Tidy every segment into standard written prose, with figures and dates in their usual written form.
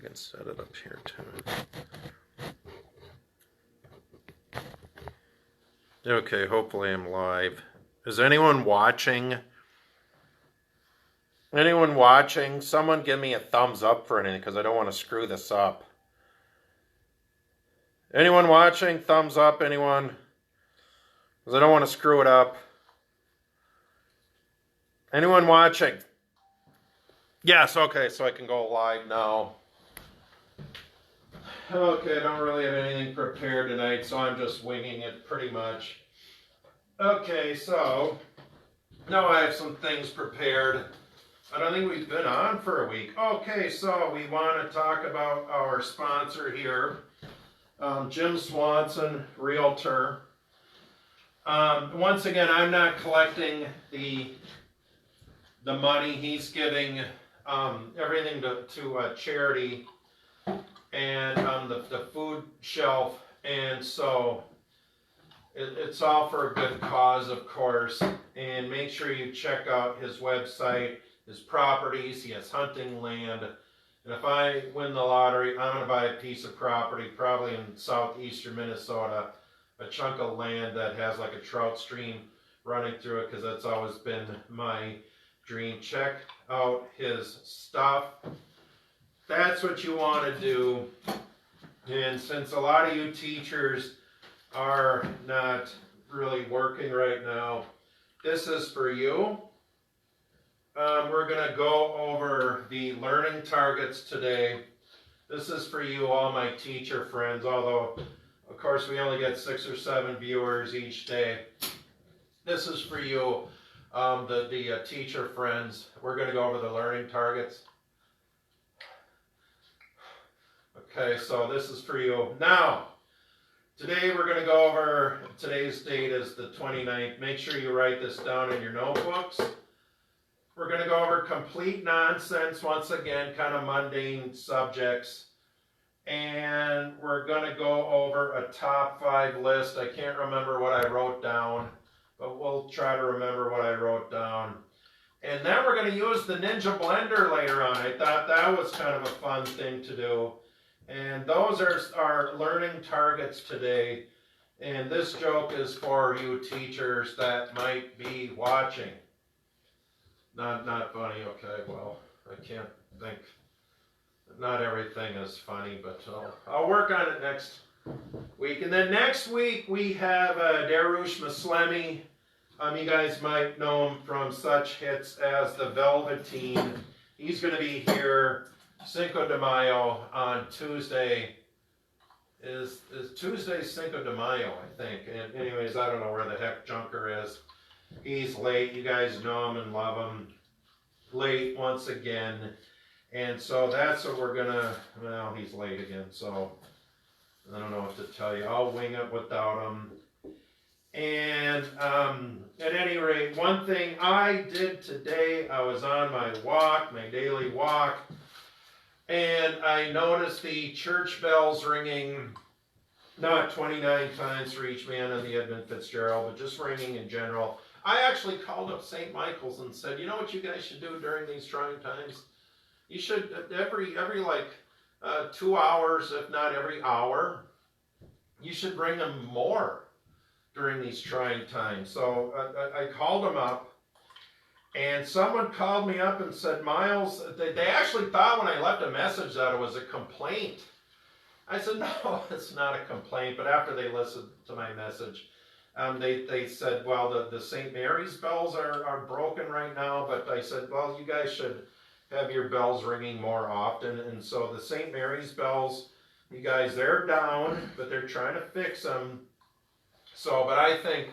can set it up here too. Okay, hopefully I'm live. Is anyone watching? Anyone watching? Someone give me a thumbs up for anything because I don't want to screw this up. Anyone watching? Thumbs up, anyone? Because I don't want to screw it up. Anyone watching? Yes, okay, so I can go live now. Okay, I don't really have anything prepared tonight, so I'm just winging it pretty much. Okay, so now I have some things prepared. I don't think we've been on for a week. Okay, so we want to talk about our sponsor here, Jim Swanson, Realtor. Once again, I'm not collecting the money. He's giving everything to charity and the food shelf, and so it's all for a good cause, of course. And make sure you check out his website, his properties. He has hunting land, and if I win the lottery, I'm going to buy a piece of property, probably in southeastern Minnesota, a chunk of land that has like a trout stream running through it, because that's always been my dream. Check out his stuff. That's what you want to do. And since a lot of you teachers are not really working right now, this is for you. We're going to go over the learning targets today. This is for you, all my teacher friends, although of course we only get 6 or 7 viewers each day. This is for you, the teacher friends. We're going to go over the learning targets. Okay, so this is for you. Now, today we're going to go over, today's date is the 29th. Make sure you write this down in your notebooks. We're going to go over complete nonsense, once again, kind of mundane subjects. And we're going to go over a top 5 list. I can't remember what I wrote down, but we'll try to remember what I wrote down. And then we're going to use the Ninja Blender later on. I thought that was kind of a fun thing to do. And those are our learning targets today. And this joke is for you teachers that might be watching. Not funny, okay, well, I can't think. Not everything is funny, but I'll work on it next week. And then next week we have Darush Maslemi. You guys might know him from such hits as The Velveteen. He's going to be here Cinco de Mayo on Tuesday. Is Tuesday Cinco de Mayo, I think. And anyways, I don't know where the heck Junker is. He's late. You guys know him and love him. Late once again. And so that's what we're gonna, well, he's late again, so I don't know what to tell you. I'll wing it without him. And at any rate, one thing I did today, I was on my walk, my daily walk, and I noticed the church bells ringing, not 29 times for each man in the Edmund Fitzgerald, but just ringing in general. I actually called up St. Michael's and said, you know what you guys should do during these trying times? You should, every like 2 hours, if not every hour, you should bring them more during these trying times. So I called them up, and someone called me up and said, Miles, they actually thought when I left a message that it was a complaint. I said, no, it's not a complaint. But after they listened to my message, they said, well, the St. Mary's bells are broken right now. But I said, well, you guys should have your bells ringing more often. And so the St. Mary's bells, you guys, they're down, but they're trying to fix them. So, but I think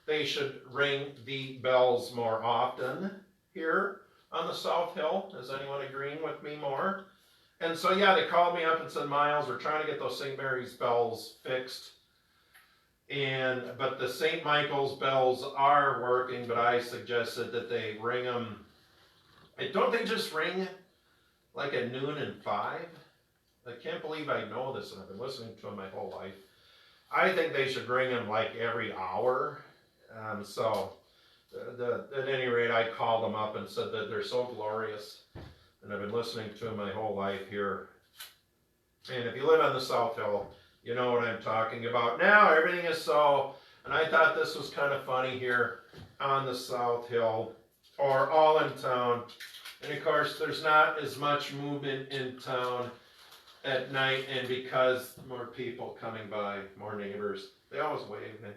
they should ring the bells more often here on the South Hill. Is anyone agreeing with me more? And so, yeah, they called me up and said, Miles, we're trying to get those St. Mary's bells fixed. But the St. Michael's bells are working, but I suggested that they ring them. Don't they just ring like at noon and 5? I can't believe I know this, and I've been listening to them my whole life. I think they should ring them like every hour. So at any rate, I called them up and said that they're so glorious. And I've been listening to them my whole life here And if you live on the South Hill, you know what I'm talking about. Now everything is so, and I thought this was kind of funny here on the South Hill, or all in town. And of course, there's not as much movement in town at night, and because more people coming by, more neighbors. They always wave me.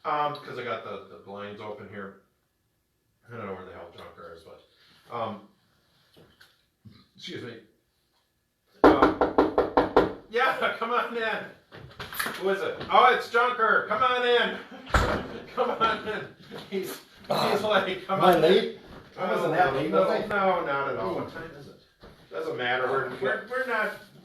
Because I got the blinds open here. I don't know where the hell Junker is, but excuse me. Yeah, come on in. Who is it? Oh, it's Junker. Come on in. Come on in. He's like, come on. Am I late? I wasn't that late, was I? No, not at all. What time is it? Doesn't matter.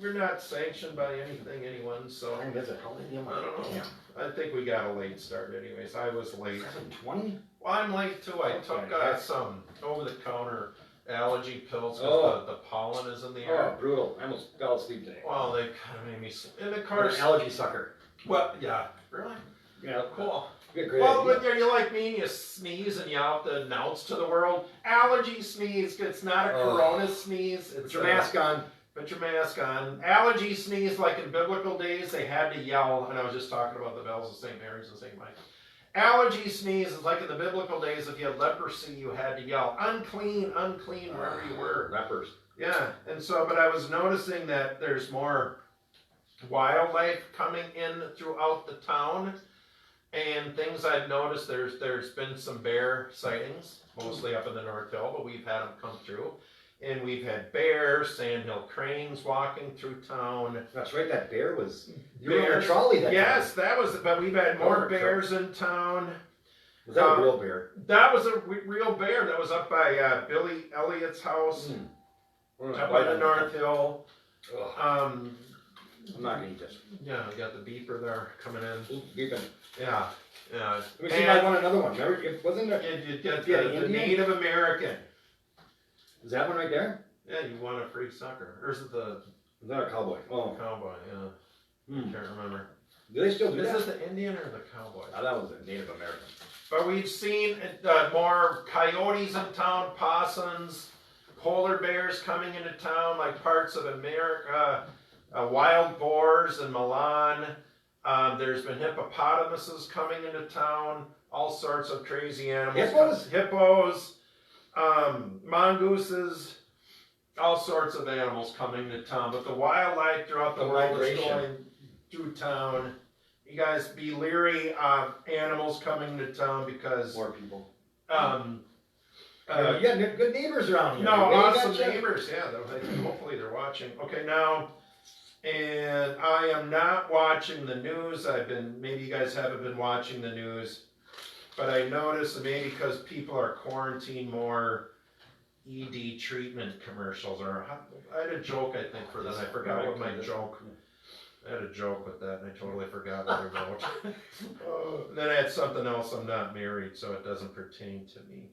We're not sanctioned by anyone. So What time is it? How late am I? I don't know. I think we got a late start anyways. I was late. 7:20? Well, I'm late too. I took Okay. some over-the-counter allergy pills because the pollen is in the air. Oh, brutal. I almost fell asleep today. Well, they kind of made me sleep. And of I'm an course, allergy sucker. well, yeah, really? Yeah, Cool. good, great Well, idea. but you're like me and you sneeze and you have to announce to the world, allergy sneeze. It's not a corona sneeze. It's Put your mask on. Put your mask on. Allergy sneeze, like in biblical days, they had to yell. And I was just talking about the bells of St. Mary's and St. Mike. Allergy sneeze is like in the biblical days, if you had leprosy, you had to yell, unclean, unclean, wherever you were. Lepers. Yeah, and so, but I was noticing that there's more wildlife coming in throughout the town. And things I've noticed, there's been some bear sightings, mostly up in the North Hill, but we've had them come through. And we've had bears, sandhill cranes walking through town. That's right, that bear was... You were on a trolley that Yes, time. that was, but we've had more Oh, bears in town. Was that a real bear? That was a real bear. That was up by Billy Elliott's house, up by the North Hill. Ugh, Um, I'm not gonna eat this. yeah, we got the beeper there coming in. Ooh, beeping. Yeah. Let me see if I want another one. Remember, it wasn't there? And you get Yeah, the Indian? Native American. Is that one right there? Yeah, you want a free sucker. Or is it the Is that a cowboy? Oh. cowboy? Yeah, Hmm. can't remember. Do they still do Is that? it the Indian or the cowboy? Oh, that was a Native American. But we've seen more coyotes in town, possums, polar bears coming into town, like parts of America, wild boars in Milan. There's been hippopotamuses coming into town, all sorts of crazy animals. Hippos, mongooses, all sorts of animals coming to town. But the wildlife throughout the world is going through town. You guys be leery of animals coming to town because More people. you You got good neighbors around here. no, They awesome got you. neighbors. Yeah, hopefully they're watching. Okay, now, and I am not watching the news. Maybe you guys haven't been watching the news, but I noticed that maybe because people are quarantined more, ED treatment commercials are. I had a joke, I think, for that. I forgot what my joke. I had a joke with that, and I totally forgot what I wrote. And then I had something else. I'm not married, so it doesn't pertain to me.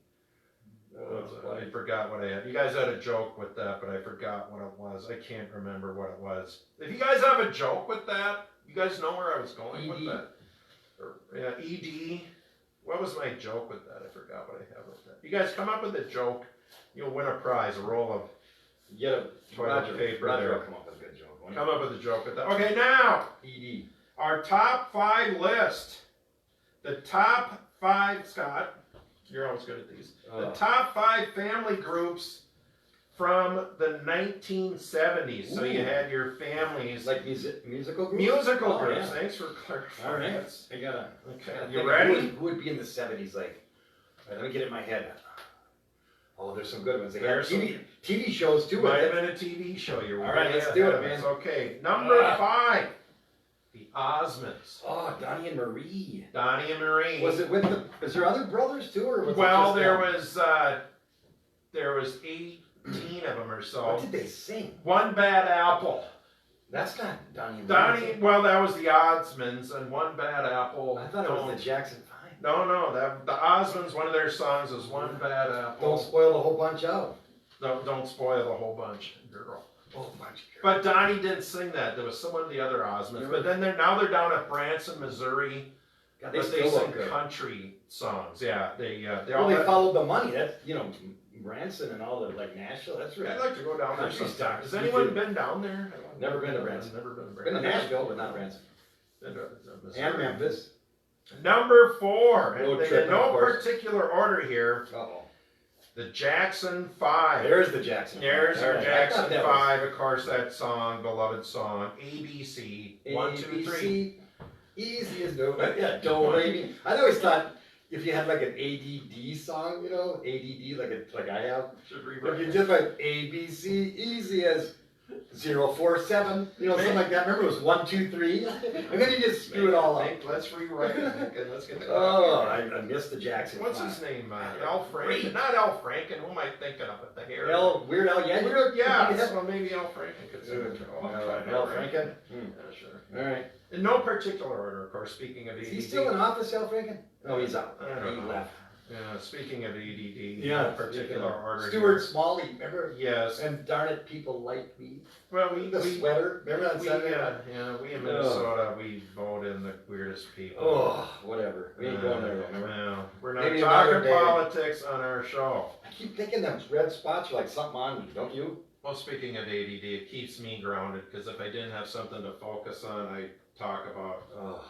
I forgot what I had. You guys had a joke with that, but I forgot what it was. I can't remember what it was. If you guys have a joke with that, you guys know where I was going with that. Yeah, ED. What was my joke with that? I forgot what I had with that. You guys come up with a joke, you'll win a prize, a roll of Get a toilet paper Roger there. will come up with a good joke. won't he? Come up with a joke with that. Okay, now, ED. our top 5 list. The top 5, Scott, you're always good at these. The top 5 family groups from the 1970s. So you had your families. Like musical groups? Musical Oh, groups. yeah. Thanks for clarifying. All right. That's- I gotta. Okay, Who you ready? would be in the 70s? Like, all right, let me get it in my head. Oh, there's some good ones. They got There's TV shows too. Might with have it. been a TV show. You're All right, way let's do ahead it, of man. us. Okay, number 5, the Osmonds. Oh, Donnie and Marie. Donnie and Marie. Was it with the? Is there other brothers too, or was Well, it just there was 18 of them or so. What did they sing? One Bad Apple. That's not Donnie and Donnie, Marie. well, that was the Osmonds, and One Bad Apple. I thought it was the Jackson 5. No, the Osmonds. One of their songs is One Bad Apple. Don't spoil the whole bunch out. Don't spoil the whole bunch, girl. Whole bunch. But Donnie didn't sing that. There was someone of the other Osmonds. But then they're down at Branson, Missouri. God, But they still look sing good. country songs. Yeah, they Well, they followed the money. That's Branson and all the like Nashville. That's really I'd like to go down there Country sometime. stars. Has anyone been down there? Never been to Branson. Never been to been Branson. to Nashville, but not Branson. Been to Missouri. And Memphis. Number 4, Road and trip, in no of course. particular order here, Uh-oh. the Jackson 5. There's the Jackson. There's All your right. Jackson I thought that 5, of course, that song, beloved song, ABC, 1, 2, 3. ABC, easy as no. Yeah, don't worry me. I always thought if you had like an ADD song, you know, ADD like I have, Should if rewrite you it. just like ABC, easy as 047, you know, something like that. Remember it was 1, 2, 3, and then you just screw it all up. Let's rewrite it. Okay, let's get the Oh, I missed the Jackson. What's his name? Al Franken. Not Al Franken. Who am I thinking of? The hair. Weird Al Yankovic? Weird, yeah. Well, maybe Al Franken could sing it. Al Franken? Yeah, sure. All right. In no particular order, of course. Speaking of ADD. Is he still in office, Al Franken? No, he's out. I don't He know. left. Yeah. Speaking of ADD. Yeah, No particular order. Stuart Smalley, remember? Yes. And darn it, people like me. Well, The sweater, remember that Saturday? we in Minnesota, we vote in the weirdest people. Oh, whatever. We ain't going there, remember? No, we're not Maybe talking another day. politics on our show. I keep thinking them red spots are like something on me, don't you? Well, speaking of ADD, it keeps me grounded because if I didn't have something to focus on, I talk about. Oh.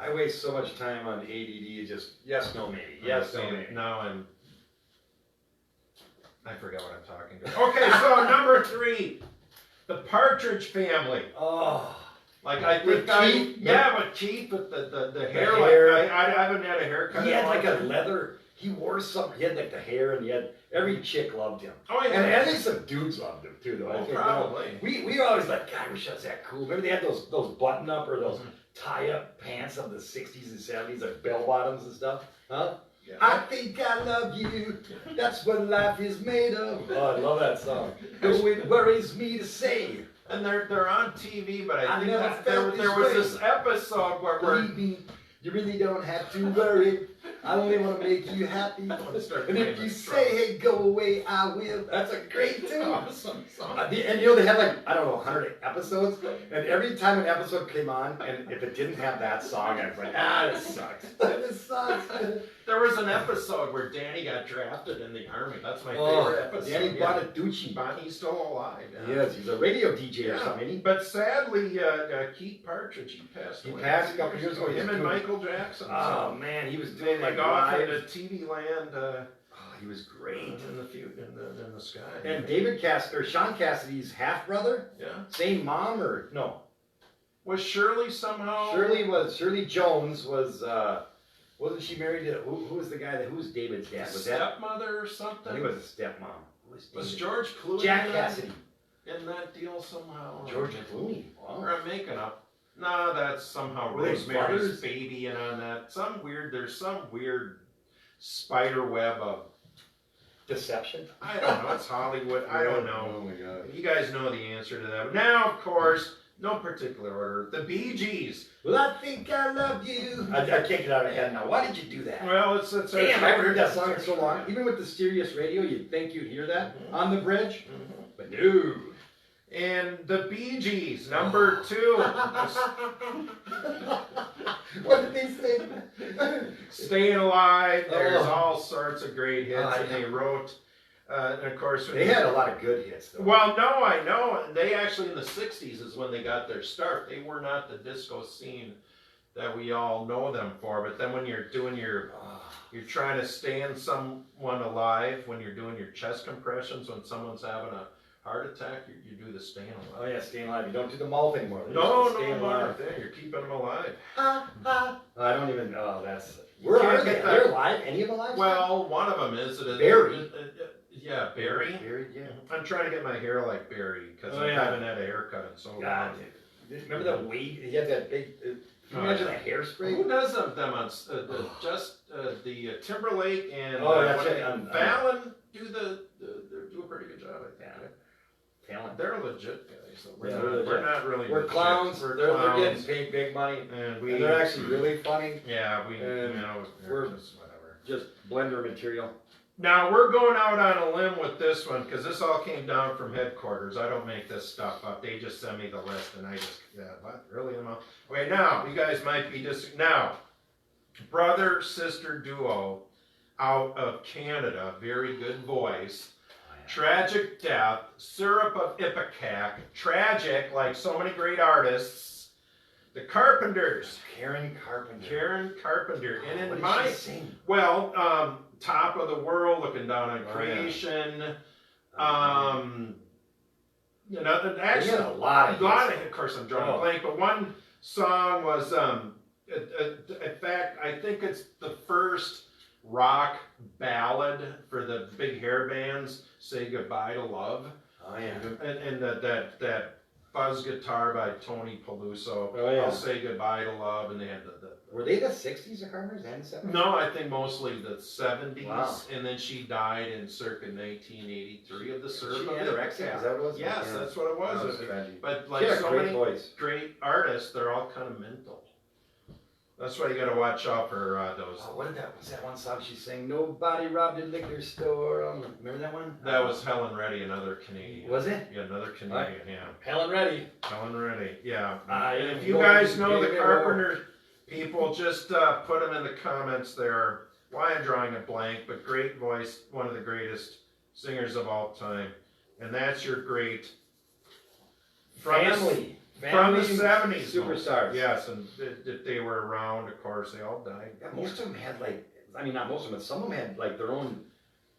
I waste so much time on ADD, just yes, no, maybe. Yes, no, maybe. Now I forgot what I'm talking about. Okay, so number 3, the Partridge Family. Oh. Like I With think Keith? with Keith with the hair. hair. Like I haven't had a haircut. He in had like a time. leather, he wore something, he had like the hair and he had, every chick loved him. Oh yeah. And I think some dudes loved him too, though. I Oh, think, probably. You know, we were always like, God, I wish I was that cool. Remember they had those button up or those tie up pants of the 60s and 70s, like bell bottoms and stuff? Huh? Yeah. I think I love you. That's what life is made of. Oh, I love that song. Oh, it worries me to say. And they're on TV, but I think never that felt there this was way. this episode where Believe me, you really don't have to worry. I only want to make you happy. And if you say, hey, go away, I will. That's a great tune. Awesome song. And you know, they had like, I don't know, 100 episodes. And every time an episode came on, and if it didn't have that song, I was like, this sucks. This sucks. There was an episode where Danny got drafted in the army. That's my Oh, favorite episode. Danny yeah. Bonaducci. He's still alive. Yeah. Yes, he's a radio DJ or Yeah. something, isn't he? But sadly, Keith Partridge, he passed He away. passed a couple years ago. Him He's and doing- Michael Jackson. Oh, man, he was They doing like go off live. into TV land Oh, he was great. in the sky. And Sean Cassidy's half brother, Yeah. same mom or no? Was Shirley somehow? Shirley Jones was wasn't she married to who was the guy who was David's dad? Was that? stepmother or I something? think it was a stepmom. Who Was David? George Clooney Jack in Cassidy? in that deal somehow? George Clooney. Or Wow. I'm making up. No, that's somehow Were they Rosemary's brothers? Baby and on that. There's some weird spider web of, Deception. I don't know, it's Hollywood, I don't know. Oh my God. You guys know the answer to that. Now, of course, no particular order, the Bee Gees. Well, I think I love you. I can't get out of my head now. Why did you do that? Well, it's Damn, I haven't heard that song in so long. Even with the Sirius radio, you'd think you'd hear that on the bridge. Mhm. But no. And the Bee Gees, number 2. What did they say? Staying Alive, there's Oh. all sorts of great hits, and they wrote, and of course, They had a lot of good hits, though. well, no, I know. They actually in the 60s is when they got their start. They were not the disco scene that we all know them for. But then when you're doing you're trying to stand someone alive, when you're doing your chest compressions, when someone's having a heart attack, you do the staying Oh alive. yeah, staying alive. You don't do the mouth anymore. No, Staying no, alive. you're keeping them alive. I don't even. Oh, that's. Where Can't are they? get that. They're alive. Any of them alive? Well, one of them is Barry. Yeah, Barry. Barry. Yeah. I'm trying to get my hair like Barry because Oh, I yeah. haven't had a haircut in so long. God. Remember that wave? He had that big. Can you Oh, imagine yeah. that hairspray? Who does them on the Timberlake and Oh, that's what- it. Fallon do a pretty good job, I think. Yeah. Talent. They're legit guys. So we're, Yeah, not, they're legit. we're not really. We're legit. clowns. We're They're clowns. getting paid big money. And And they're actually really funny. Yeah, we. and We're we're- just whatever. Just blender material. Now we're going out on a limb with this one because this all came down from headquarters. I don't make this stuff up. They just send me the list and I just, what? Really? Okay, now, you guys might be now, brother-sister duo, out of Canada, very good voice. Tragic Death, Syrup of Ipecac, tragic, like so many great artists. The Carpenters. Karen Carpenter. Karen Carpenter. And in what my, did she sing? well, Top of the World, Looking Down on Creation. You know, actually, a lot of course, I'm drawing a blank, but one song was, in fact, I think it's the first rock ballad for the big hair bands, Say Goodbye to Love. Oh, yeah. And that fuzz guitar by Tony Peluso. Oh, yeah. I'll Say Goodbye to Love, and they had the were they the 60s, the Carpenters, and 70s? no, I think mostly the 70s, Wow. and then she died in circa 1983 of the Syrup She of anorexic, Ipecac. is that what it was? Yes, Yeah. that's what it was. That was tragic. But She like had a so great many voice. great artists, they're all kind of mental. That's why you got to watch out for those. Oh, what did that? Was that one song she sang? Nobody robbed a liquor store. Remember that one? That was Helen Reddy, another Canadian. Was it? Yeah, another Canadian. Yeah, Helen Reddy. Helen Reddy. Yeah. I And am if you going guys to know the give it Carpenter people, just put them in the comments there. Why I'm drawing a blank, but great voice, one of the greatest singers of all time, and that's your great Family. from the 70s. Superstars. Yes, and if they were around, of course, they all died. Yeah, most of them had like, I mean, not most of them, but some of them had like their own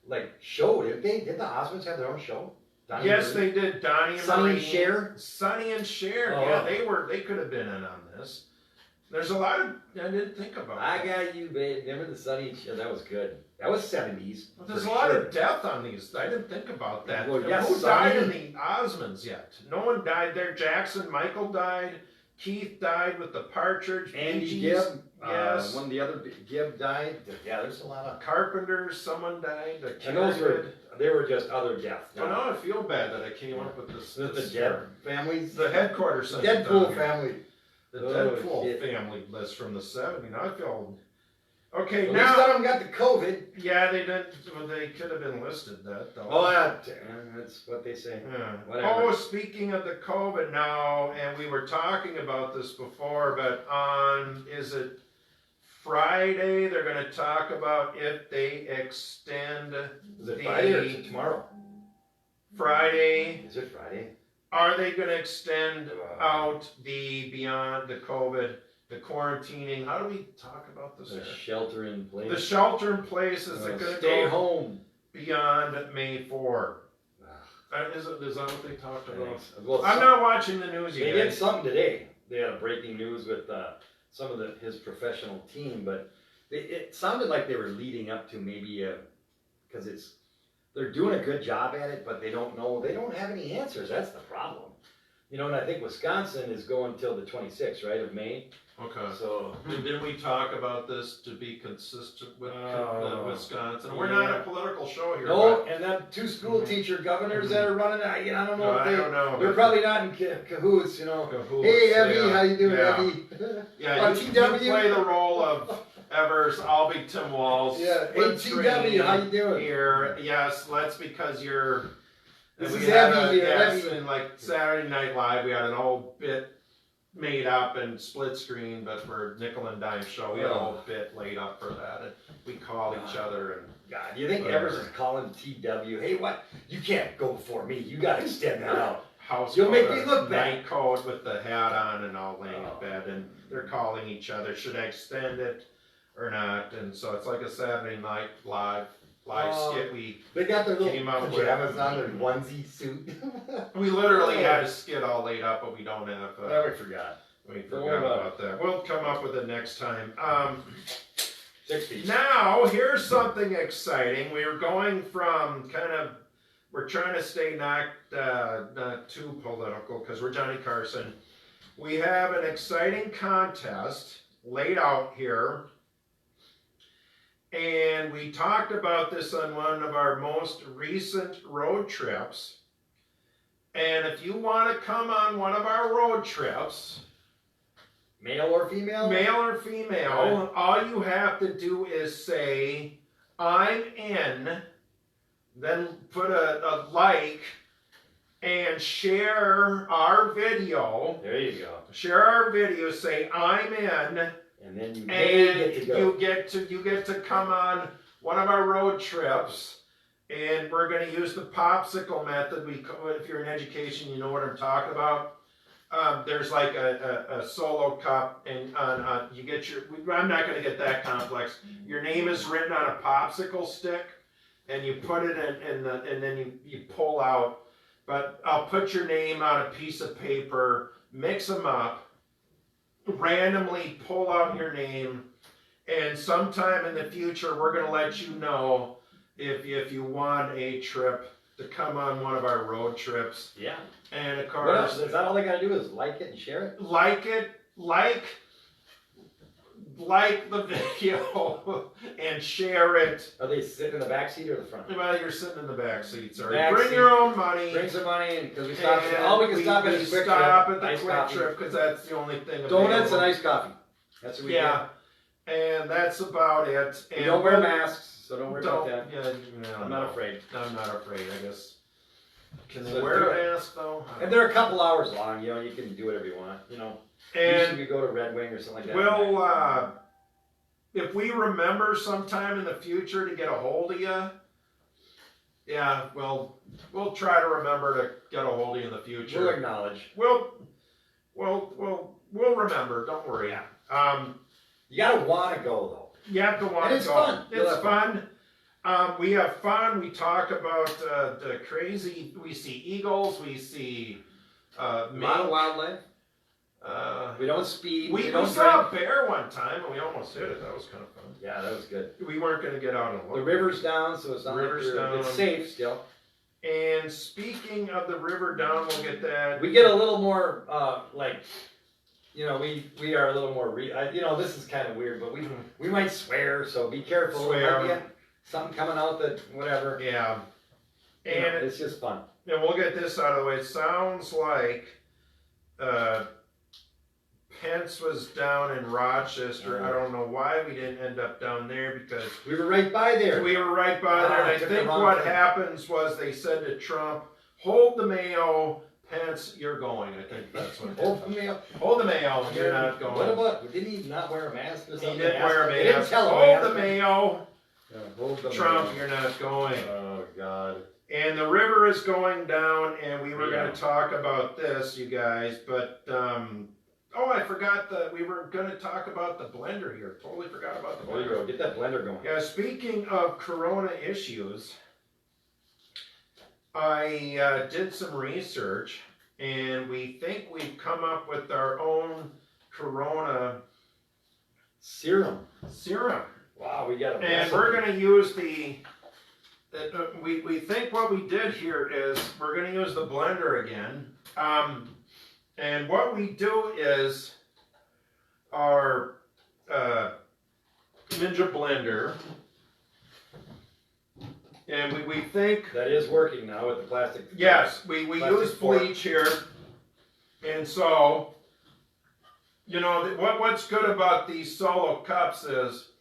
like show. Did they? Did the Osmonds have their own show? Donnie Yes, Marie? they did. Donnie and Sonny and Marie. Cher? Sonny and Cher. Oh. Yeah, they could have been in on this. There's a lot of I didn't think about. I that. got you, babe. Remember the Sonny and Cher? That was good. That was 70s. But there's for a lot sure. of death on these. I didn't think about that. Well, yes, Who died in Sonny. the Osmonds yet? No one died there. Jackson, Michael died. Keith died with the Partridge. Andy Bee Gees. Gibb. Yes. One of the other Gibb died. Yeah, there's a lot of. Carpenters. Someone died. And those were they were just other deaths. Well, now I feel bad that I came up with this. The this Dead families. The headquarters. sent it down Deadpool here. family. The Oh, Deadpool shit. family list from the 70s. Now I feel. Okay, At now. least none of them got the COVID. Yeah, they didn't. Well, they could have been listed that though. Oh, yeah. That's what they say. Yeah. Whatever. Oh, speaking of the COVID now, and we were talking about this before, but on is it Friday? They're going to talk about if they extend Is it Friday or is it tomorrow? Friday. Is it Friday? Are they going to extend out the beyond the COVID, the quarantining? How do we talk about this? The here? shelter in place. The shelter in place, is it going to Stay go home. beyond May 4? Is that what they talked about? Well, I'm not watching the news They yet. did something today. They had breaking news with some of his professional team, but it sounded like they were leading up to maybe because they're doing a good job at it, but they don't know. They don't have any answers. That's the problem. You know, and I think Wisconsin is going till the 26th, right, of May. Okay. So Didn't we talk about this to be consistent with Wisconsin? We're yeah. not a political show here. no, and then 2 school teacher governors that are running. I don't know. But, I don't know. They're probably not in cahoots, you know. Cahoots, Hey, Evie, yeah. how you doing, Yeah. Evie? Yeah, On you TW? play the role of Evers. I'll be Tim Walsh. Yeah. Hey, TW, how you doing? Here, yes, that's because you're. This we is had Evie here, Yes, Evie. and like Saturday Night Live, we had an old bit made up and split screen, but for nickel and dime show, we had an old bit laid up for that, and we call each other and. God, do you think Evers is calling TW? Hey, what? You can't go before me. You got to extend that out. House You'll make coat, me look bad. night coat with the hat on and all laying in bed, and they're calling each other. Should I extend it or not? And so it's like a Saturday Night Live skit. They got their little Came up with- pajamas on, their onesie suit. We literally had a skit all laid up, but we don't have. I forgot. We Don't worry forgot about about that. We'll come up with it next time. 60s. Now, here's something exciting. We were going from we're trying to stay not too political because we're Johnny Carson. We have an exciting contest laid out here. And we talked about this on one of our most recent road trips. And if you want to come on one of our road trips, Male or female? male or female, all you have to do is say, I'm in, then put a like, and share our video. There you go. Share our video, say, I'm in, And then you may and get to go. you get to come on one of our road trips, and we're going to use the popsicle method. If you're in education, you know what I'm talking about. There's like a solo cup, and you get your. I'm not going to get that complex. Your name is written on a popsicle stick, and you put it and then you pull out. But I'll put your name on a piece of paper, mix them up, randomly pull out your name, and sometime in the future we're going to let you know if you want a trip to come on one of our road trips. Yeah. And of What else? course, Is that all they gotta do is like it and share it? like the video and share it. Are they sitting in the back seat or the front? Well, you're sitting in the back seat, sorry. Back Bring seat. your own money. Bring some money and because we stop. And All we can stop at is quick stop trip. at the Nice quick coffee. trip because that's the only thing Donuts available. and iced coffee. That's what we Yeah, and that's about it. get. And We don't wear masks, so don't worry about that. Yeah, no, I'm not afraid. I'm not afraid. I guess. Can they So wear do a mask though? And they're a couple hours long. You know, you can do whatever you want. You know, usually And we go to Red Wing or something like that. we'll, if we remember sometime in the future to get a hold of you, yeah, we'll try to remember to get a hold of you in the future. We'll acknowledge. We'll remember. Don't worry. Yeah. You gotta want to go though. You have to want And to it's go. fun. It's fun. We have fun. We talk about the crazy. We see eagles. We see A lot of mink. wildlife. We don't speed. We don't saw drink. a bear one time and we almost hit it. That was kind of fun. Yeah, that was good. We weren't going to get out and look. The river's down, so it's not River's like down. it's safe still. And speaking of the river down, we'll get that. We get a little more like, you know, we are a little more. You know, this is kind of weird, but we might swear, so be careful. Swear. There might be something coming out that whatever. Yeah. You know, And it's just fun. we'll get this out of the way. It sounds like Pence was down in Rochester. I don't know why we didn't end up down there because We were right by there. we were right by there. And I took the think wrong what turn. happens was they said to Trump, "Hold the Mayo, Pence, you're going." I think that's what. Hold me up. Hold the Mayo, you're not going. What about? Didn't he not wear a mask or He something? didn't wear a They didn't mask. tell him. Hold the Mayo, Yeah, hold the Trump, Mayo. you're not going. Oh God. And the river is going down, and we were Yeah. going to talk about this, you guys, but I forgot that we were going to talk about the blender here. Totally forgot about the There you blender. go. Get that blender going. Yeah, speaking of Corona issues, I did some research, and we think we've come up with our own Corona Serum. serum. Wow, we got a. And we're going to use we think what we did here is we're going to use the blender again. And what we do is our Ninja blender. And we think, That is working now with the plastic. yes, we Plastic use fork. bleach here. And so, you know, what's good about these solo cups is,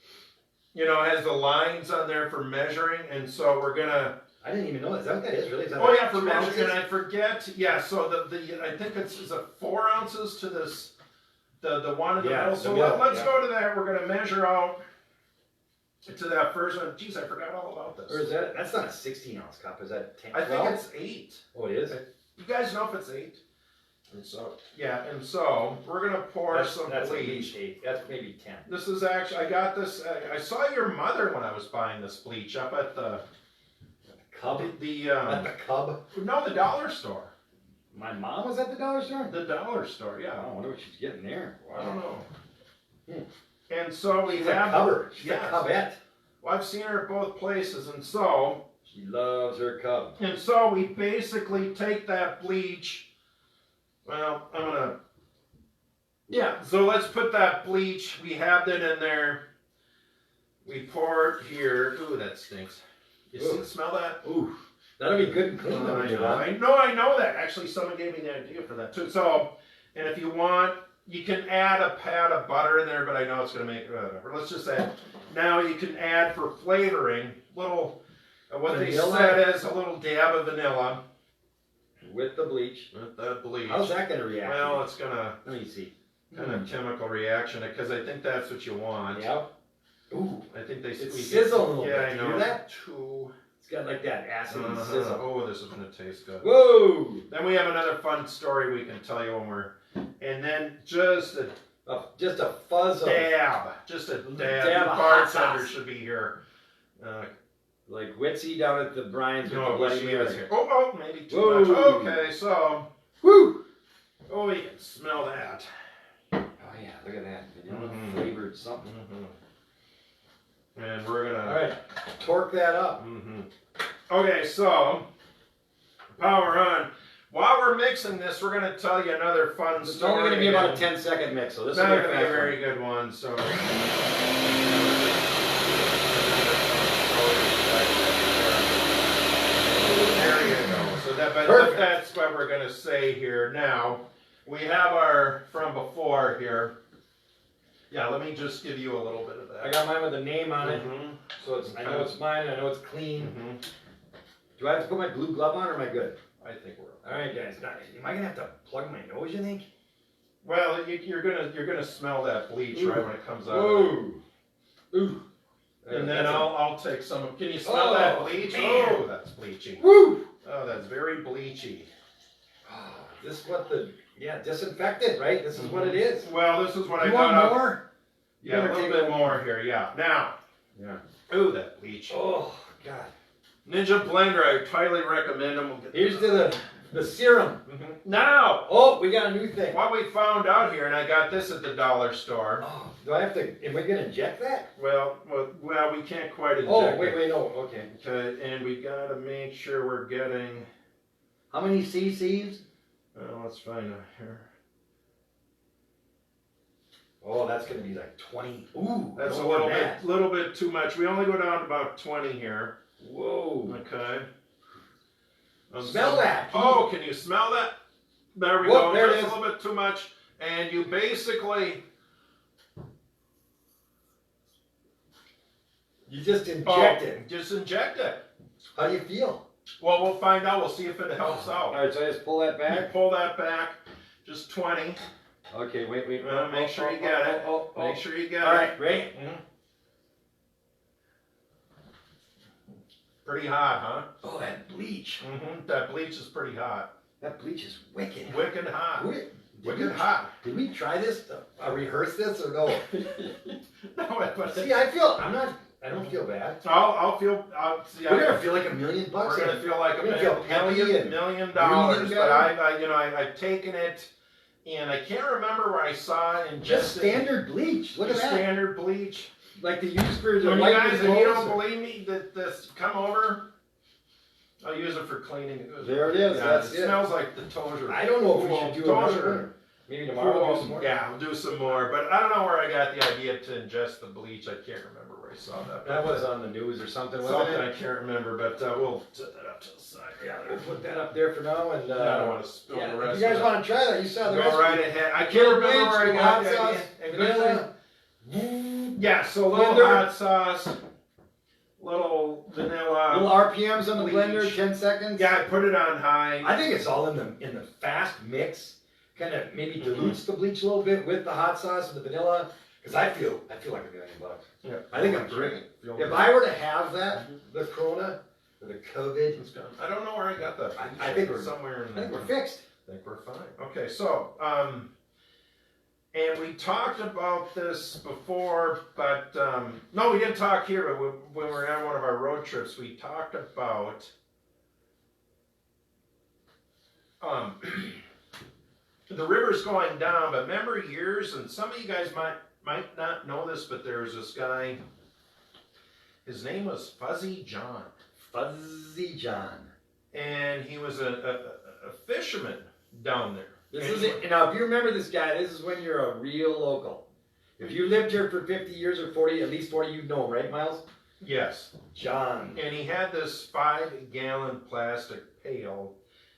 you know, it has the lines on there for measuring, and so we're gonna. I didn't even know that. Is that what that is? Really? Is that Oh like yeah, for 2 measuring. ounces? And I forget. Yeah, so the I think it's a 4 ounces to this, the one in the Yeah, middle. the So middle, let's yeah. go to that. We're gonna measure out to that first one. Geez, I forgot all about this. Or is that? That's not a 16-ounce cup. Is that 10? I think 12? it's 8. Oh, it is. You guys know if it's 8? And so yeah, and so we're gonna pour some That's at bleach. least 8. That's maybe 10. This is actually, I got this, I saw your mother when I was buying this bleach up at the Cub. At the Cub. no, the dollar store. My mom was at the dollar store. The dollar store, yeah. I wonder what she's getting there. I don't know. Hmm. And so we She's a have, cubber. She's yes. a cubette. well, I've seen her at both places, and so She loves her cub. we basically take that bleach, well, so let's put that bleach, we have that in there, we pour it here, ooh, that stinks. You Ooh. smell that? Ooh, that'll be good and clean. though, I John. know, I know that. Actually, someone gave me the idea for that too. So, and if you want, you can add a pat of butter in there, but I know it's going to make it whatever. Let's just add. Now you can add for flavoring, little, what they Vanilla? said is a little dab of vanilla. With the bleach. With the bleach. How's that going to react? Well, it's going to Let me see. kind of chemical reaction because I think that's what you want. Yep. Ooh, I think they it's we sizzle a little yeah, bit. I You know. hear that? 2. It's got like that acid Uh-huh. sizzle. Oh, this is gonna taste good. Whoa! Then we have another fun story we can tell you when we're, and then just a Just a fuzz of dab, just a dab. Dab The of hot bartender sauce. should be here. like Witsy down at the Brian's with the No, Bloody she is Mary. here. Oh, maybe too Whoa. much. Okay, so, Woo! oh, you can smell that. Oh yeah, look at that. Vanilla flavored something. And we're gonna. All right, torque that up. Okay, so power on. While we're mixing this, we're gonna tell you another fun It's story. only going to be about a again. 10-second mix, so this It's will not be a gonna be a fast very one. good one. So. There you go. So that, but Perfect. that's what we're gonna say here now. We have our from before here. Yeah, let me just give you a little bit of that. I got mine with a name on it, Mhm. so it's I know it's mine. I know it's clean. Mhm. Do I have to put my blue glove on, or am I good? I think we're. All right, guys. Now, am I gonna have to plug my nose? You think? Well, you're gonna smell that bleach right when it comes out. Whoa! Ooh! And then That's I'll take some. Can you smell Oh, that bleach? man. Oh, that's bleachy. Woo! Oh, that's very bleachy. Oh, this is what the disinfectant, right? This is what it is. Well, this is what I You got want up. more? You Yeah, a better little take bit more here. Yeah. Now. Yeah. Ooh, that bleach. Oh God! Ninja blender. I highly recommend them. We'll get Here's to the serum. Now, Oh, we got a new thing. what we found out here, and I got this at the dollar store. Oh, do I have to? Am I gonna inject that? Well, we can't quite inject Oh, it. wait, no. Okay. Okay, and we gotta make sure we're getting. How many cc's? Let's find out here. Oh, that's gonna be like 20. Ooh, That's no a little more than little bit too much. We only go down to about 20 here. that. Whoa. Okay. Smell that. Oh, can you smell that? There we Whoop, go. there it Just is. a little bit too much, and you basically. You just inject it. Just inject it. How do you feel? Well, we'll find out. We'll see if it helps All out. right, so I just pull that You back. pull that back. Just 20. Okay, wait. Make sure you get it. Make sure you get All it. right, ready? Pretty hot, huh? Oh, that bleach. That bleach is pretty hot. That bleach is wicked. Wicked hot. Wicked we, hot. Did we try this? Rehearse this or no? No, but See, I don't feel bad. I'll see. We're gonna feel like $1 million. We're gonna feel like We're gonna feel peppy and million dollars. breathing But better. I've taken it, and I can't remember where I saw it in Just standard bleach. Look at that. standard bleach. Like they use for the When you white guys, if you clothes. don't believe me, that this come over. I'll use it for cleaning. There it is. Yeah, That's it it. smells like the tozer. I don't know if we should do Tozer. another. Maybe tomorrow we'll do some more. Yeah, we'll do some more. But I don't know where I got the idea to ingest the bleach. I can't remember where I saw that. That was on the news or something, wasn't Something I it? can't remember, but we'll set that up to the side. Yeah, we'll put that up there for now. And I don't want to spill the if rest. you guys of want to try that, you saw it. the Go recipe. right ahead. I can't Little remember bleach, where I little got hot the sauce, idea. And vanilla. Yeah, so a little Blender. hot sauce, little vanilla. Little RPMs on the Bleach. blender, 10 seconds. Yeah, I put it on high. I think it's all in the fast mix. Kind of maybe dilutes the bleach a little bit with the hot sauce and the vanilla. Because I feel like $1 million. Yeah, I think I'm great. Feel If good. I were to have that, the Corona, or the COVID, It's gone. I don't know where I got that. I think we're- somewhere in I there. think we're fixed. I think we're fine. Okay, so, and we talked about this before, but, no, we didn't talk here, but when we were on one of our road trips, we talked about, the river's going down, but remember years, and some of you guys might not know this, but there was this guy, his name was Fuzzy John. Fuzzy John. And he was a fisherman down there. This is it. Now, if you remember this guy, this is when you're a real local. If you lived here for 50 years or 40, at least 40, you'd know him, right, Miles? Yes. John. And he had this 5-gallon plastic pail,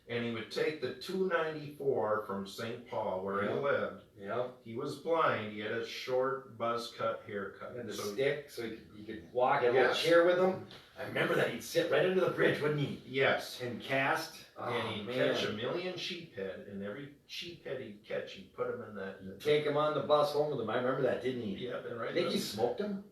and he would take the 294 from St. Paul, where he lived. Yeah. He was blind. He had a short buzz cut haircut. And the So- stick, so he could walk. He had a little Yes. chair with him. I remember that. He'd sit right under the bridge, wouldn't he? yes. And cast. And he'd man. catch 1,000,000 sheephead, and every sheephead he'd catch, he'd put him in that. Take him on the bus home with him. I remember that, didn't he? Yep, and right I think there. he smoked him.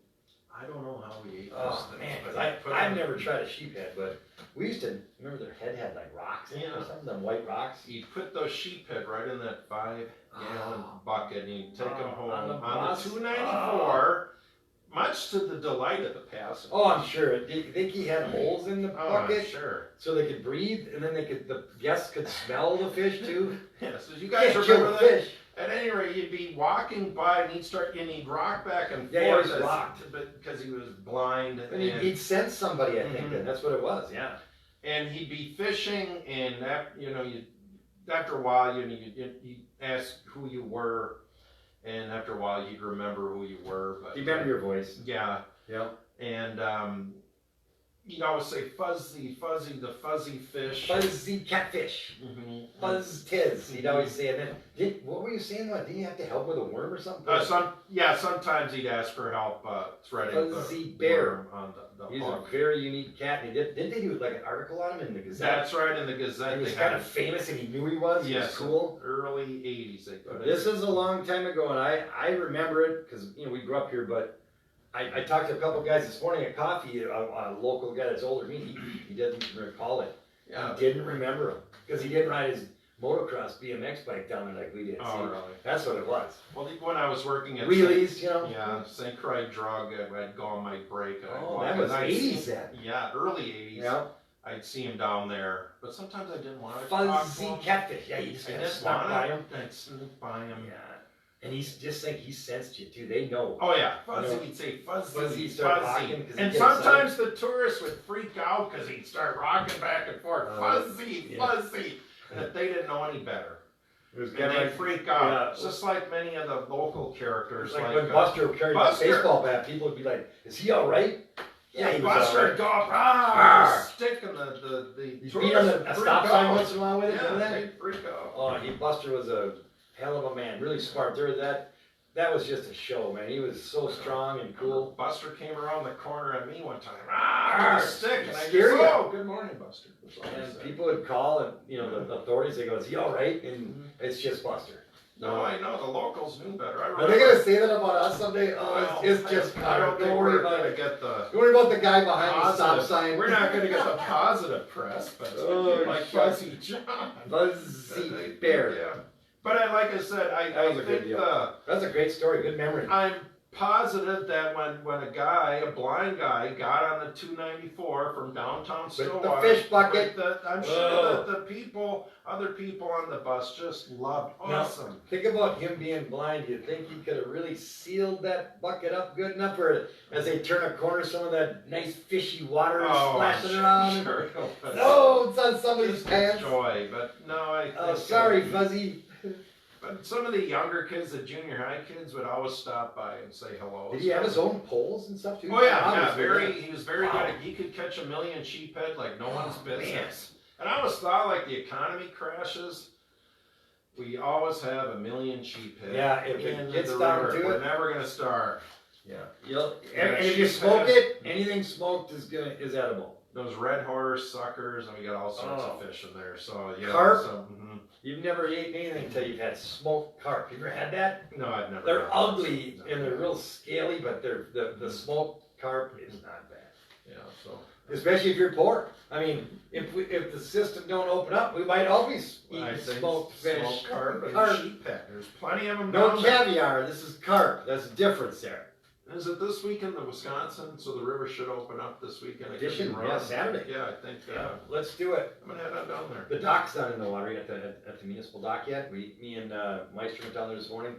I don't know how we ate those Oh things. man, but because we put I've them- never tried a sheep head, but we used to remember their head had like rocks in it or Yeah. something, them white rocks. You put those sheep head right in that 5-gallon bucket and you take them home on the on bus? the 294, much to the delight of the passenger. Oh, I'm sure. Do you think he had holes in the Oh, bucket sure. so they could breathe, and then the guests could smell the fish too? Yeah, so you guys Can't kill remember the that? fish. At any rate, you'd be walking by and he'd rock back and Yeah, he forth was rocked. because he was blind And he'd sense somebody, I think. Mhm. Then that's what it was. Yeah. and he'd be fishing and that after a while you'd ask who you were, and after a while you'd remember who you were. But Do you remember your voice? yeah, Yeah. and you'd always say fuzzy, the fuzzy fish. Fuzzy catfish. Mhm. Fuzz tiz. He'd always say. And then, what were you saying? What, didn't you have to help with a worm or something? Sometimes he'd ask for help threading Fuzzy the bear. worm on the He's hook. a very unique cat. And didn't they do like an article on him in the Gazette? That's right, in the Gazette. He was they kind had of famous, and he knew he was. He was yes, cool. early 80s they put it. This is a long time ago, and I remember it because we grew up here. But I talked to a couple guys this morning at coffee. A local guy that's older than me. He didn't recall it. Yeah. He didn't remember him because he didn't ride his motocross BMX bike down there like we did. Oh, See? really? That's what it was. Well, when I was working at Wheelies, you know. Yeah, St. Croix Drug, I'd go on my break. And I'd Oh, walk, that and was I'd 80s see- then. Yeah, early 80s. Yeah. I'd see him down there, but sometimes I didn't want to talk to Fuzzy him. catfish. Yeah, you just I gotta didn't snuck want by to. him. I'd sneak by him. Yeah. And he's just like he sensed you too. They know. Oh yeah, fuzzy. You know, He'd say fuzzy, Fuzzy start rocking 'cause he and gets sometimes the tourists would freak out because he'd start rocking back and forth, fuzzy, yeah. fuzzy, and if they didn't know any better, It was and kind of they'd like freak out. yeah. It's just like many of the local characters, like when Buster carried Buster. the baseball bat, people would be like, "Is he all right?" Yeah, he was Buster all would right. go up, Arr. stick in the He beat tourists on would a freak stop sign out. once in a while with it. Yeah, Remember that? they'd freak out. Oh, Buster was a hell of a man. Really smart. That was just a show, man. He was so strong and cool. Buster came around the corner at me one time, Arr. with a stick, and I Scare just, ya. oh, good morning, Buster. That's all I And said. people would call, and the authorities, they go, "Is he all right?" And it's just Buster. No, I know, the locals knew better. I Are remember. they gonna say that about us someday? Oh, Well, it's just I don't think don't worry we're about gonna it. get the Don't worry about the guy behind the stop positive. sign. We're not gonna get the positive press, but Oh, like shit. Fuzzy John. Fuzzy bear. Yeah. But like I said, That was I a good think deal. That's a great story. Good memory. I'm positive that when a blind guy, got on the 294 from downtown With Stillwater, the fish bucket. I'm sure that other people on the bus just loved. Awesome. Think about him being blind. You think he could have really sealed that bucket up good enough, or as they turn a corner, some of that nice fishy water is splashing around? Sure it was. No, it's on somebody's Just pants. joy, but no, I think. Oh, sorry, Fuzzy. But some of the younger kids, the junior high kids, would always stop by and say hello. Did he have his own poles and stuff too? Oh yeah, Obviously, he was very Wow. good. He could catch a million sheephead like no one's man. business. And I always thought, like, the economy crashes, we always have a million sheephead. Yeah, if in it gets the down river. to We're it. never gonna starve. Yeah. Yeah, And if you sheephead. smoke it, anything smoked is edible. Those red horse suckers, and we got all sorts Oh. of fish in there. So yeah, Carp? mhm. You've never eaten anything until you've had smoked carp. You ever had that? No, I've never. They're had ugly those. and they're real scaly, but the smoked carp is not bad. Yeah, so. Especially if you're poor. I mean, if the system don't open up, we might always I eat think smoked fish. smoked carp and Carp. sheephead. There's plenty of them No down there. caviar. This is carp. That's the difference there. Is it this weekend in Wisconsin? So the river should open up this weekend. It could be Edition, run. yeah, Saturday. Yeah, I think. Yeah, let's do it. I'm gonna head on down there. The dock's not in the water yet at the municipal dock yet. Me and Meister went down there this morning.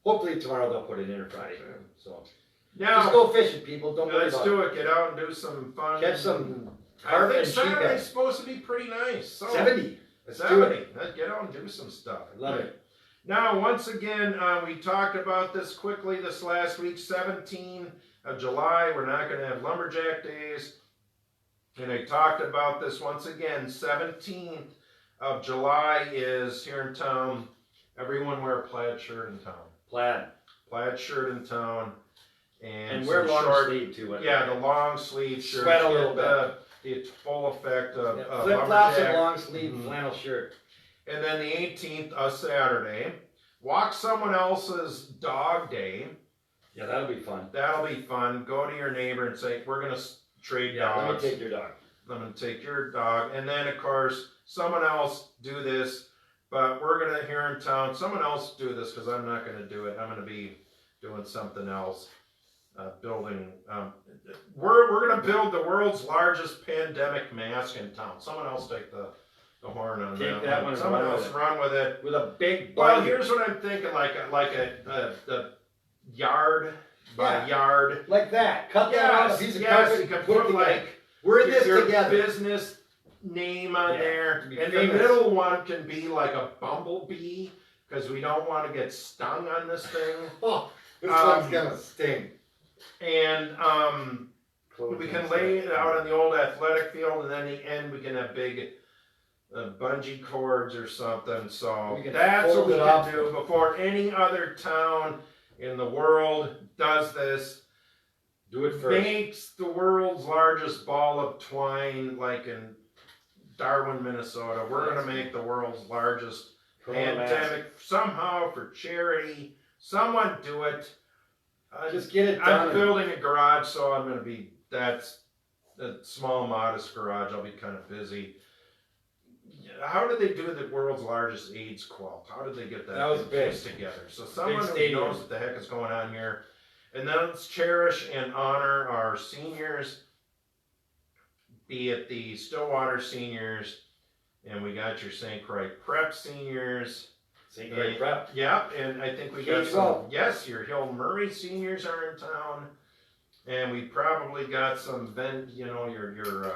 Hopefully tomorrow they'll put it in or Friday. So just Now, go fishing, people. Don't worry let's about do it. Get out and do some fun. Catch some I carp think and Saturday's sheephead. supposed to be pretty nice. So 70. Let's do 70. it. Let's get out and do some stuff. I love it. Now, once again, we talked about this quickly this last week. 17 of July, we're not going to have Lumberjack Days. And I talked about this once again. 17th of July is here in town. Everyone wear a plaid shirt in town. Plaid. Plaid shirt in town. And wear some long short, sleeve too. yeah, the long sleeve shirt. Sweat a little bit. The full effect of Flip flops and lumberjack. long sleeve Mhm. flannel shirt. And then the 18th, a Saturday, walk someone else's dog day. Yeah, that'll be fun. That'll be fun. Go to your neighbor and say, we're gonna trade Yeah, dogs. let me take your dog. I'm gonna take your dog, and then of course someone else do this. But we're gonna here in town. Someone else do this because I'm not gonna do it. I'm gonna be doing something else. Building. We're gonna build the world's largest pandemic mask in town. Someone else take the horn on Take that, that one and Someone run else with it. run with it. With a big Well, bun. here's what I'm thinking: like a yard by yard. Like that. Cut that out of a piece of Yes, carpet. you can put it put together. like We're in this your together. business name on Yeah, there, to be and famous. the middle one can be like a bumblebee because we don't want to get stung on this thing. Oh, this Um, one's gonna sting. And we can lay it out on the old athletic field, and then the end we can have big bungee cords or something. So We can that's what fold we it can up. do before any other town in the world does this. Do it first. Makes the world's largest ball of twine, like in Darwin, Minnesota. We're gonna make the world's largest Corona mask. pandemic somehow for charity. Someone do it. Just get it I'm done. building a garage, so I'm gonna be. That's a small, modest garage. I'll be kind of busy. How did they do the world's largest AIDS quilt? How did they get that, That was thing big. pieced together? So someone who stadium. knows what the heck is going on here. And then let's cherish and honor our seniors, be it the Stillwater seniors, and we got your St. Croix Prep seniors. St. Croix Prep. Yep, and I think we got K-12. some, yes, your Hill Murray seniors are in town. And we probably got some, your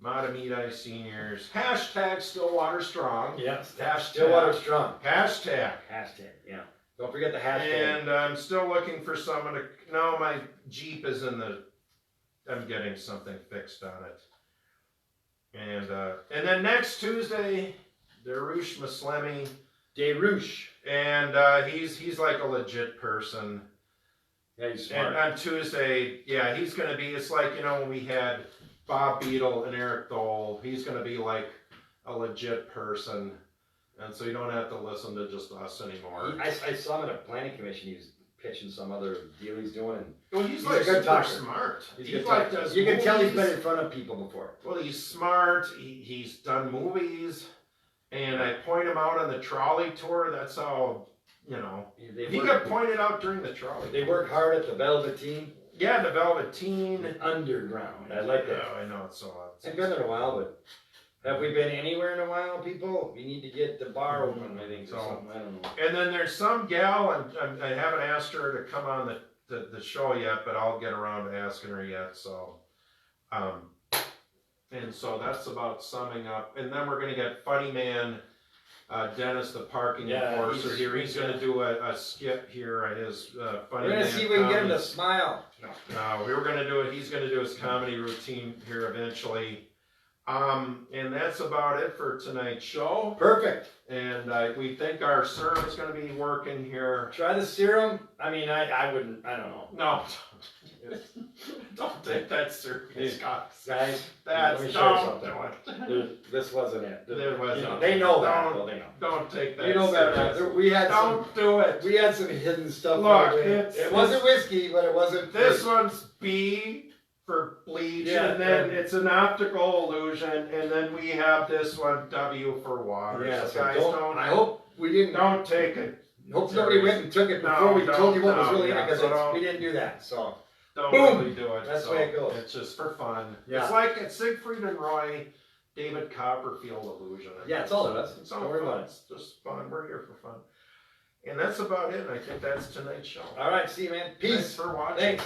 Matamidi seniors. Hashtag Stillwater Strong. Yes. Hashtag. Stillwater Strong. Hashtag. Hashtag. Yeah. Don't forget the hashtag. And I'm still looking for someone to. No, my Jeep is in the. I'm getting something fixed on it. And then next Tuesday, Darush Maslemi, Derouche. and he's like a legit person. Yeah, he's And smart. on Tuesday, yeah, he's gonna be. It's like when we had Bob Beadle and Eric Dole. He's gonna be like a legit person. And so you don't have to listen to just us anymore. I saw him at a planning commission. He was pitching some other deal he's doing. And Well, he's He's like a good super talker. smart. he's He good like talker. does You can tell he's movies. been in front of people before. Well, he's smart. He's done movies, and I point him out on the trolley tour. That's how They he work, got pointed out during the trolley. they work hard at the Velveteen Yeah, the Velveteen. Underground. I like that. Yeah, I know it's so. I've been there a while, but have we been anywhere in a while, people? We need to get the bar open, I think, or So- something. I don't know. And then there's some gal, and I haven't asked her to come on the show yet, but I'll get around to asking her yet. So, and so that's about summing up. And then we're gonna get Funny Man, Dennis, the parking Yeah, enforcer he's- here. He's gonna do a skit here at his Funny We're Man. gonna see if we can get him comedy. to smile. No. We were gonna do it. He's gonna do his comedy routine here eventually. And that's about it for tonight's show. Perfect. And we think our serum's gonna be working here. Try the serum. I mean, I wouldn't. I don't know, No, don't take that serious, guys. guys. That's let me show you don't something. do it. This wasn't it. There wasn't. You know, they know that. Don't- Well, they know. Don't take that. You know better than serious. that. We had some. Don't do it. We had some hidden stuff. Look, on the way. it's- it wasn't whiskey, but it wasn't. This free. one's B for bleach, Yeah, and then yeah. it's an optical illusion, and then we have this one W for water. Yeah, so so guys, don't. I hope we didn't. don't take it. Hope nobody went and took it before No, we told you what was don't, really in yeah, it, because so don't- we didn't do that. So Don't Boom! really do it. That's so the way it goes. It's just for fun. Yeah. It's like at Siegfried and Roy, David Copperfield illusion. yeah, it's all of us. It's all Don't worry fun. about it. It's just fun. We're here for fun. And that's about it. I think that's tonight's show. All right, see you, man. Thanks Peace. for watching. Thanks.